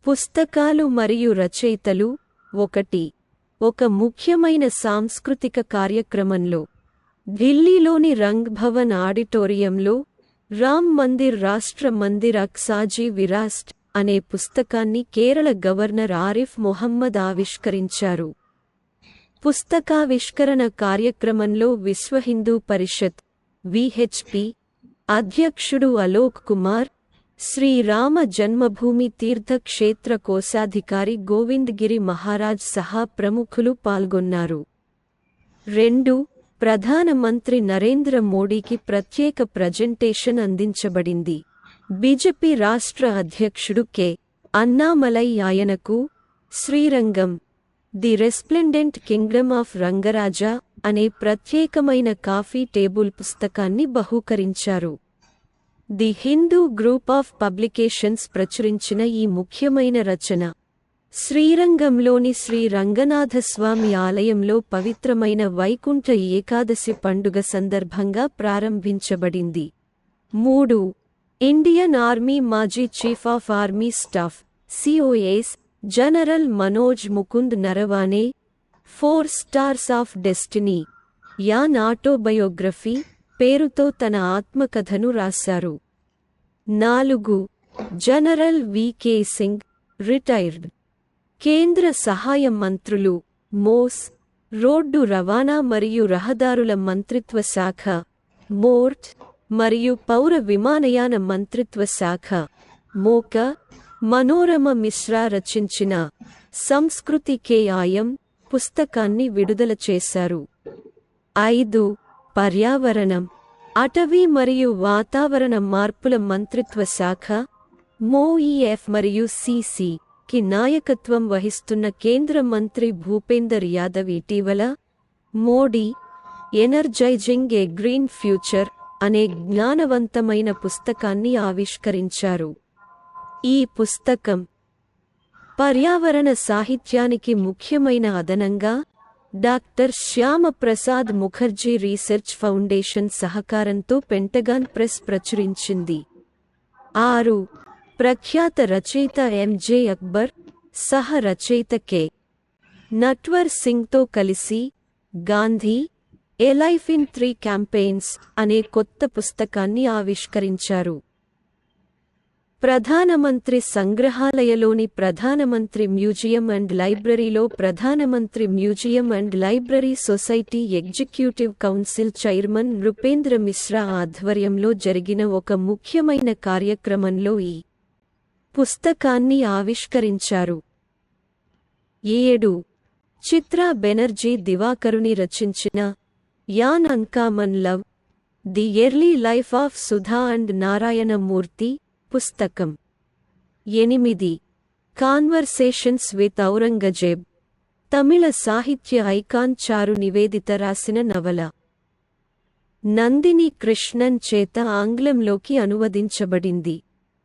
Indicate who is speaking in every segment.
Speaker 1: పుస్తకాలు మరియు రచయితలు 1. ఒక ముఖ్యమైన సాంస్కృతిక కార్యక్రమంలో ఢిల్లీలోని రంగ్ భవన్ ఆడిటోరియంలో రామ్ మందిర్ రాష్ట్ర మందిర్ అక్సాజీ విరాస్ట్ అనే పుస్తకాన్ని కేరళ గవర్నర్ ఆరిఫ్ మొహమ్మద్ ఆవిష్కరించారు. పుస్తకావిష్కరణ కార్యక్రమంలో విశ్వ హిందూ పరిషత్ విహెచ్పి అధ్యక్షుడు అలోక్ కుమార్, శ్రీరామ జన్మభూమి తీర్థ క్షేత్ర కోశాధికారి గోవింద్ గిరి మహారాజ్ సహా ప్రముఖులు పాల్గొన్నారు. 2. ప్రధానమంత్రి నరేంద్ర మోడీకి ప్రత్యేక ప్రజెంటేషన్ అందించబడింది. బీజేపీ రాష్ట్ర అధ్యక్షుడు కె. అన్నామలై ఆయనకు Srirangam the resplendent kingdom of Rangaraja అనే ప్రత్యేకమైన కాఫీ టేబుల్ పుస్తకాన్ని బహూకరించారు. The Hindu group of publications ప్రచురించిన ఈ ముఖ్యమైన రచన శ్రీరంగంలోని శ్రీ రంగనాథస్వామి ఆలయంలో పవిత్రమైన వైకుంఠ ఏకాదశి పండుగ సందర్భంగా ప్రారంభించబడింది. 3. ఇండియన్ ఆర్మీ మాజీ chief of army staff cos general Manoj Mukund Naravane 4 stars of destiny an autobiography పేరుతో తన ఆత్మకథను రాశారు. 4. జనరల్ వికే సింగ్ రిటైర్డ్ కేంద్ర సహాయ మంత్రులు మోస్ రోడ్డు రవాణా మరియు రహదారుల మంత్రిత్వ శాఖ, మోర్ట్ మరియు పౌర విమానయాన మంత్రిత్వ శాఖ, మోక మనోరమ మిశ్రా రచించిన సంస్కృతి కే ఆయం పుస్తకాన్ని విడుదల చేశారు. 5. పర్యావరణం, అటవీ మరియు వాతావరణ మార్పుల మంత్రిత్వ శాఖ, మోఈఎఫ్ మరియు సిసి కి నాయకత్వం వహిస్తున్న కేంద్ర మంత్రి భూపేందర్ యాదవ్ ఇటీవల మోడీ ఎనర్జైజింగ్ ఏ గ్రీన్ ఫ్యూచర్ అనే జ్ఞానవంతమైన పుస్తకాన్ని ఆవిష్కరించారు. ఈ పుస్తకం పర్యావరణ సాహిత్యానికి ముఖ్యమైన అదనంగా doctor Shyama Prasad Mukherjee research foundation సహకారంతో పెంటగాన్ ప్రెస్ ప్రచురించింది. 6. ప్రఖ్యాత రచయిత ఎంజే అక్బర్ సహ రచయిత కె. నట్వర్ సింగ్తో కలిసి గాంధీ ఏ లైఫ్ ఇన్ 3 క్యాంపెయిన్స్ అనే కొత్త పుస్తకాన్ని ఆవిష్కరించారు. ప్రధానమంత్రి సంగ్రహాలయలోని ప్రధానమంత్రి మ్యూజియం అండ్ లైబ్రరీలో ప్రధానమంత్రి museum and library society executive council chairman Nripendra Mishra ఆధ్వర్యంలో జరిగిన ఒక ముఖ్యమైన కార్యక్రమంలో ఈ పుస్తకాన్ని ఆవిష్కరించారు. 7. చిత్రా బెనర్జీ దివాకరుని రచించిన an uncommon love the early life of Sudha and Narayana Murthy పుస్తకం. 8. కాన్వర్సేషన్స్ విత్ ఔరంగజేబ్ తమిళ సాహిత్య ఐకాన్ చారు నివేదిత రాసిన నవల. నందిని కృష్ణన్ చేత ఆంగ్లంలోకి అనువదించబడింది.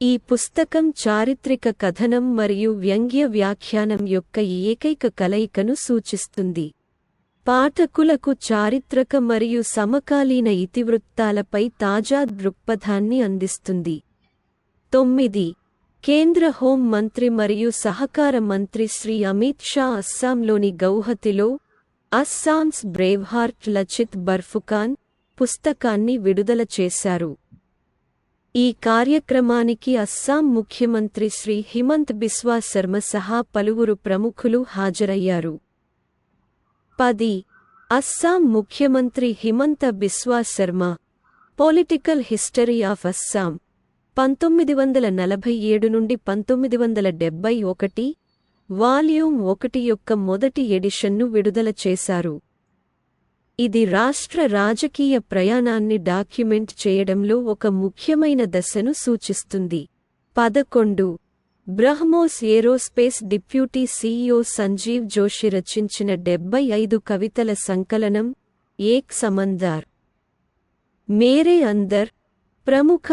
Speaker 1: ఈ పుస్తకం చారిత్రక కథనం మరియు వ్యంగ్య వ్యాఖ్యానం యొక్క ఏకైక కలయికను సూచిస్తుంది. పాఠకులకు చారిత్రక మరియు సమకాలీన ఇతివృత్తాలపై తాజా దృక్పథాన్ని అందిస్తుంది. 9. కేంద్ర హోం మంత్రి మరియు సహకార మంత్రి శ్రీ అమిత్ షా అస్సాంలోని గౌహతిలో అస్సామ్స్ బ్రేవ్హార్ట్ లచిత్ బర్ఫుకాన్ పుస్తకాన్ని విడుదల చేశారు. ఈ కార్యక్రమానికి అస్సాం ముఖ్యమంత్రి శ్రీ హిమంత్ బిస్వా శర్మ సహా పలువురు ప్రముఖులు హాజరయ్యారు. 10. అస్సాం ముఖ్యమంత్రి Himanta Biswa Sharma political history of Assam 1947 నుండి 1971 వాల్యూమ్ 1 యొక్క మొదటి ఎడిషన్ను విడుదల చేశారు. ఇది రాష్ట్ర రాజకీయ ప్రయాణాన్ని డాక్యుమెంట్ చేయడంలో ఒక ముఖ్యమైన దశను సూచిస్తుంది. 11. BrahMos Aerospace deputy CEO Sanjeev Joshi రచించిన 75 కవితల సంకలనం ఏక్ సమందార్ మేరే అందర్ ప్రముఖ